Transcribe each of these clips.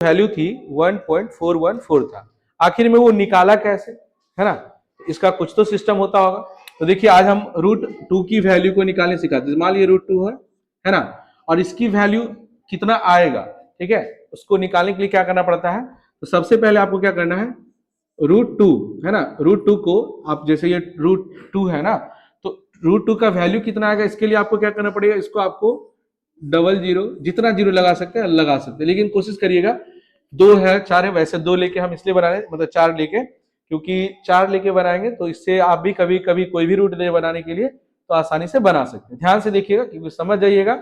Value थी 1.414 था। आखिर में वो निकाला कैसे, है ना, इसका कुछ तो सिस्टम होता होगा। तो देखिए आज हम √2 की वैल्यू को निकालने सिखाते हैं। मान लीजिए √2 है ना, और इसकी वैल्यू कितना आएगा, ठीक है, उसको निकालने के लिए क्या करना पड़ता है। तो सबसे पहले आपको क्या करना है, √2 है ना, √2 को आप जैसे ये √2 है ना, तो √2 का वैल्यू कितना आएगा, इसके लिए आपको क्या करना पड़ेगा, इसको आपको 00 जितना जीरो लगा सकते हैं लगा सकते हैं, लेकिन कोशिश करिएगा 2 है 4 है, वैसे 2 लेके हम इसलिए बना रहे हैं, मतलब 4 लेके, क्योंकि 4 लेके बनाएंगे तो इससे आप भी कभी कभी कोई भी रूट दे बनाने के लिए तो आसानी से बना सकते हैं। ध्यान से देखिएगा क्योंकि समझ जाइएगा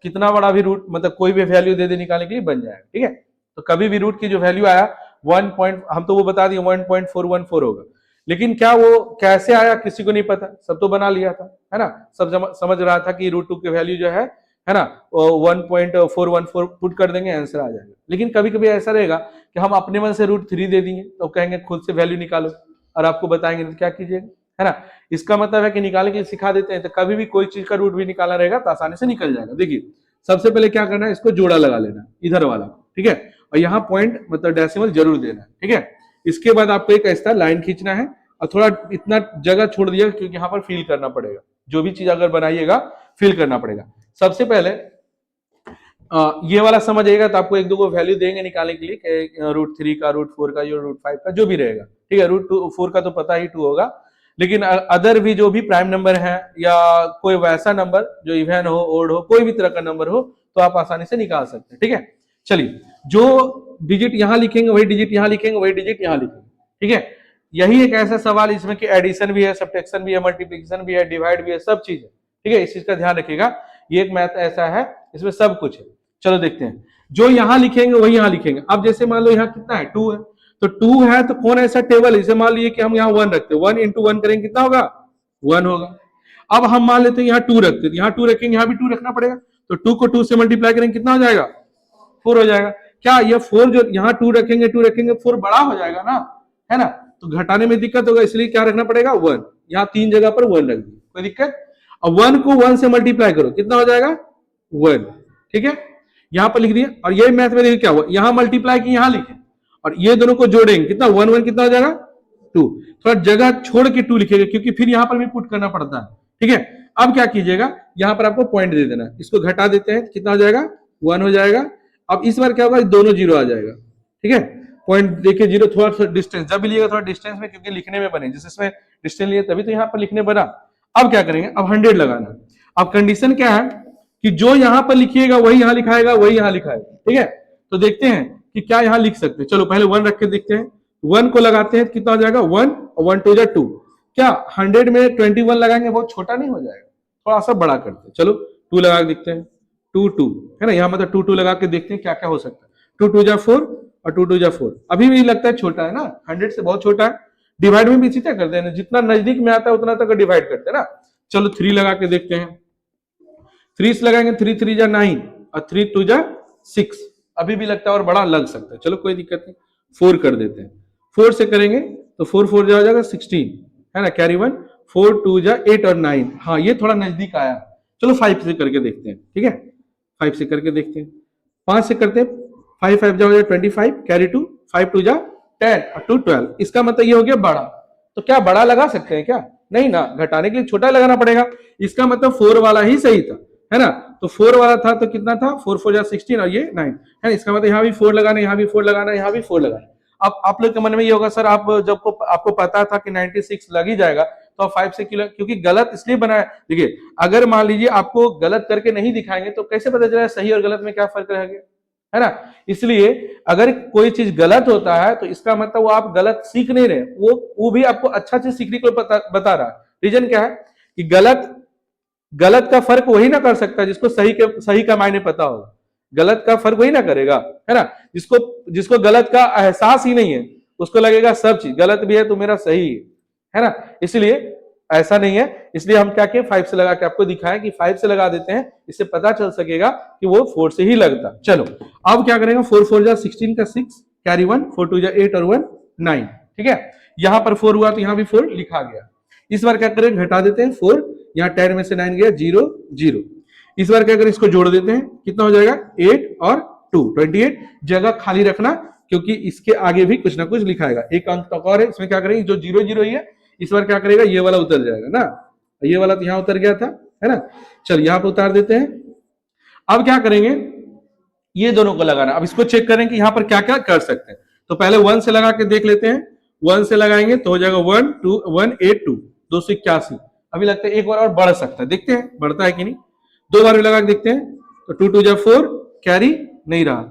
कितना बड़ा भी रूट, मतलब कोई भी वैल्यू दे निकालने के लिए बन जाएगा, ठीक है। तो कभी भी रूट की जो वैल्यू आया 1 हम तो वो बता दिए 1.414 होगा, लेकिन क्या वो कैसे आया किसी को नहीं पता, सब तो बना लिया था, है ना, सब समझ रहा था कि √2 की वैल्यू जो है ना 1.414 पुट कर देंगे आंसर आ जाएगा। लेकिन कभी कभी ऐसा रहेगा कि हम अपने मन से √3 दे देंगे तो कहेंगे खुद से वैल्यू निकालो, और आपको बताएंगे तो क्या कीजिएगा, है ना। इसका मतलब है कि निकालने के लिए सिखा देते हैं, तो कभी भी कोई चीज का रूट भी निकालना रहेगा तो आसानी से निकल जाएगा। देखिए सबसे पहले क्या करना है, इसको जोड़ा लगा लेना इधर वाला, ठीक है, और यहाँ पॉइंट मतलब डेसिमल जरूर देना है, ठीक है। इसके बाद आपको एक ऐसा लाइन खींचना है और थोड़ा इतना जगह छोड़ दिया क्योंकि यहाँ पर फिल करना पड़ेगा, जो भी चीज अगर बनाइएगा फिल करना पड़ेगा। सबसे पहले ये वाला समझिएगा तो आपको एक दो को वैल्यू देंगे निकालने के लिए कि √3 का, √4 का, जो √5 का जो भी रहेगा, ठीक है। √4 का तो पता ही 2 होगा, लेकिन अदर भी जो भी प्राइम नंबर है या कोई वैसा नंबर जो इवन हो ओड हो कोई भी तरह का नंबर हो तो आप आसानी से निकाल सकते हैं, ठीक है। चलिए जो डिजिट यहाँ लिखेंगे वही डिजिट यहाँ लिखेंगे, वही डिजिट यहाँ लिखेंगे, ठीक है। यही एक ऐसा सवाल इसमें कि एडिशन भी है, सब्ट्रैक्शन भी है, मल्टीप्लिकेशन भी है, डिवाइड भी है, सब चीज है, ठीक है। इस चीज का ध्यान रखिएगा, ये एक मैथ ऐसा है इसमें सब कुछ है। चलो देखते हैं, जो यहाँ लिखेंगे वही यहाँ लिखेंगे। अब जैसे मान लो यहाँ कितना है 2 है, तो 2 है तो कौन ऐसा टेबल है, इसे मान लीजिए कि हम यहाँ 1 रखते हैं, 1 into 1 करेंगे कितना होगा 1 होगा। अब हम मान लेते हैं यहाँ 2 रखते हैं, यहाँ 2 रखेंगे, यहाँ भी 2 रखना पड़ेगा, तो 2 को 2 से मल्टीप्लाई करेंगे कितना हो जाएगा 4 हो जाएगा। क्या ये 4 जो यहाँ 2 रखेंगे 4 बड़ा हो जाएगा ना, है ना, तो घटाने में दिक्कत होगा, इसलिए क्या रखना पड़ेगा 1, यहाँ 3 जगह पर 1 रख दिए, कोई दिक्कत। अब 1 को 1 से मल्टीप्लाई करो कितना हो जाएगा 1, ठीक है, यहां पर लिख दिया। और ये मैथ में देखिए क्या हुआ, यहां मल्टीप्लाई की यहां लिखे और ये दोनों को जोड़ेंगे कितना 1 1 कितना हो जाएगा 2, थोड़ा जगह छोड़ के 2 लिखेगा क्योंकि फिर यहां पर भी पुट करना पड़ता है, ठीक है। अब क्या कीजिएगा, यहां पर आपको पॉइंट दे देना, इसको घटा देते हैं कितना हो जाएगा 1 हो जाएगा। अब इस बार क्या होगा दोनों जीरो आ जाएगा, ठीक है। पॉइंट देखिए जीरो, थोड़ा सा डिस्टेंस जब भी लिएगा थोड़ा डिस्टेंस में, क्योंकि लिखने में बने, जिस इसमें डिस्टेंस लिए तभी तो यहाँ पर लिखने बना। अब क्या करेंगे, अब 100 लगाना। अब कंडीशन क्या है कि जो यहां पर लिखिएगा वही यहां लिखाएगा, वही यहां लिखाएगा, ठीक है। तो देखते हैं कि क्या यहां लिख सकते हैं। चलो पहले 1 रख के देखते हैं, 1 को लगाते हैं कितना हो जाएगा 1 और 1 2 2। क्या 100 में 21 लगाएंगे बहुत छोटा नहीं हो जाएगा, थोड़ा सा बड़ा करते हैं। चलो 2 लगा के देखते हैं, 2 2 है ना, यहाँ मतलब 2 2 लगा के देखते हैं क्या क्या हो सकता है। 2 2 4 और 2 2 4 अभी भी लगता है छोटा है ना, 100 से बहुत छोटा है। डिवाइड में भी इसी तरह करते हैं, जितना नजदीक में आता है उतना तक डिवाइड करते हैं ना। चलो 3 लगा के देखते हैं, 3 से लगाएंगे 3 3 जा 9 और 3 2 जा 6, अभी भी लगता है और बड़ा लग सकता है, चलो कोई दिक्कत नहीं 4 कर देते हैं। 4 से करेंगे तो 4 4 जा हो जाएगा 16, है ना, कैरी 1, 4 2 जा 8 और 9, हाँ ये थोड़ा नजदीक आया। चलो 5 से करके देखते हैं, ठीक है, 5 से करके देखते हैं, 5 से करते हैं, 5 5 जा हो जाएगा 25, कैरी 2, 5 2 जा 10 और 2 12, इसका मतलब ये हो गया बड़ा। तो क्या बड़ा लगा सकते हैं क्या, नहीं ना, घटाने के लिए छोटा लगाना पड़ेगा। इसका मतलब 4 वाला ही सही था, है ना, तो 4 वाला था तो कितना था 4 4 जा 16 और ये 9, है। इसका मतलब यहाँ भी 4 लगाना, यहाँ भी 4 लगाना, यहाँ भी 4 लगाना। अब आप लोग के मन में ये होगा सर आप जब को आपको पता था कि 96 लग ही जाएगा तो आप 5 से क्योंकि गलत इसलिए बनाया। देखिए अगर मान लीजिए आपको गलत करके नहीं दिखाएंगे तो कैसे पता चला सही और गलत में क्या फर्क रह गया, है ना। इसलिए अगर कोई चीज गलत होता है तो इसका मतलब वो आप गलत सीख नहीं रहे, वो भी आपको अच्छा चीज सीखने को बता रहा है। रीजन क्या है कि गलत का फर्क वही ना कर सकता जिसको सही का मायने पता होगा, गलत का फर्क वही ना करेगा, है ना। जिसको गलत का एहसास ही नहीं है उसको लगेगा सब चीज गलत भी है तो मेरा सही है ना। इसलिए ऐसा नहीं है, इसलिए हम क्या किए 5 से लगा के आपको दिखाएं कि 5 से लगा देते हैं, इससे पता चल सकेगा कि वो 4 से ही लगता। चलो अब क्या करेंगे, 4 4 जा 16 का 6, कैरी 1, 4 2 जा 8 और 1 9, ठीक है। यहां पर 4 हुआ तो यहां भी 4 लिखा गया। इस बार क्या करेंगे घटा देते हैं 4, यहाँ 10 में से 9 गया 0 0। इस बार क्या करें इसको जोड़ देते हैं कितना हो जाएगा 8 और 28 जगह खाली रखना, क्योंकि इसके आगे भी कुछ ना कुछ लिखाएगा। एक अंक तक और है, इसमें क्या करेंगे, जो 0 0 ही है इस बार क्या करेगा, ये वाला उतर जाएगा ना, ये वाला तो यहाँ उतर गया था, है ना। चल यहाँ पे उतार देते हैं। अब क्या करेंगे, ये दोनों को लगाना। अब इसको चेक करें कि यहाँ पर क्या क्या कर सकते हैं। तो पहले 1 से लगा के देख लेते हैं। 1 से लगाएंगे तो हो जाएगा 1 2 1 8 2 281। अभी लगता है एक बार और बढ़ सकता है, देखते हैं बढ़ता है कि नहीं। 2 बार भी लगा के देखते हैं। तो 2 2 जा 4 कैरी नहीं रहा,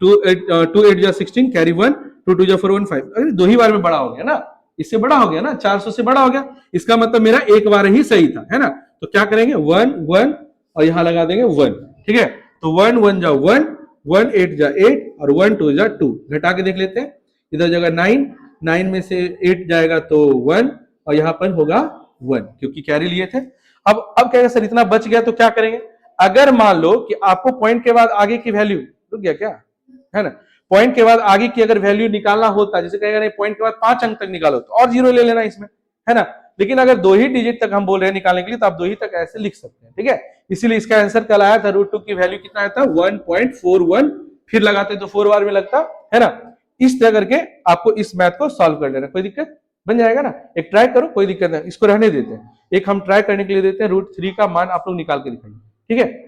2 8 जा 16 कैरी 1, 2 2 जा 4 1 5। अरे 2 ही बार में बड़ा हो गया ना, इससे बड़ा हो गया ना, 400 से बड़ा हो गया। इसका मतलब मेरा एक बार ही सही था, है ना। तो क्या करेंगे 1 1 और यहां लगा देंगे 1, ठीक है। तो 1 1 जा 1, 1 8 जा 8 और 1 2 जा 2। घटा के देख लेते हैं। इधर जगह 9, 9 में से 8 जाएगा तो 1 और यहाँ पर होगा 1, क्योंकि कैरी लिए थे। अब क्या सर इतना बच गया तो क्या करेंगे। अगर मान लो कि आपको पॉइंट के बाद आगे की वैल्यू रुक गया क्या, है ना, पॉइंट के बाद आगे की अगर वैल्यू निकालना होता, जैसे कहेगा नहीं पॉइंट के बाद 5 अंक तक निकालो तो और 0 ले लेना इसमें, है ना। लेकिन अगर 2 ही डिजिट तक हम बोल रहे हैं निकालने के लिए तो आप 2 ही तक ऐसे लिख सकते हैं, ठीक है। इसीलिए इसका आंसर कल आया था, √2 की वैल्यू कितना आया था 1.41। फिर लगाते तो 4 बार में लगता, है ना। इस तरह करके आपको इस मैथ को सॉल्व कर लेना, कोई दिक्कत बन जाएगा ना। एक ट्राई करो, कोई दिक्कत नहीं, इसको रहने देते हैं। एक हम ट्राई करने के लिए देते हैं, √3 का मान आप लोग निकाल के दिखाइए, ठीक है।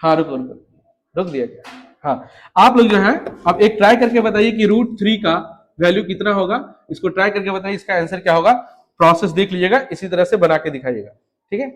हाँ रुको रुक दिया गया। हाँ आप लोग जो है अब एक ट्राई करके बताइए कि √3 का वैल्यू कितना होगा। इसको ट्राई करके बताइए इसका आंसर क्या होगा। प्रोसेस देख लीजिएगा, इसी तरह से बना के दिखाइएगा, ठीक है।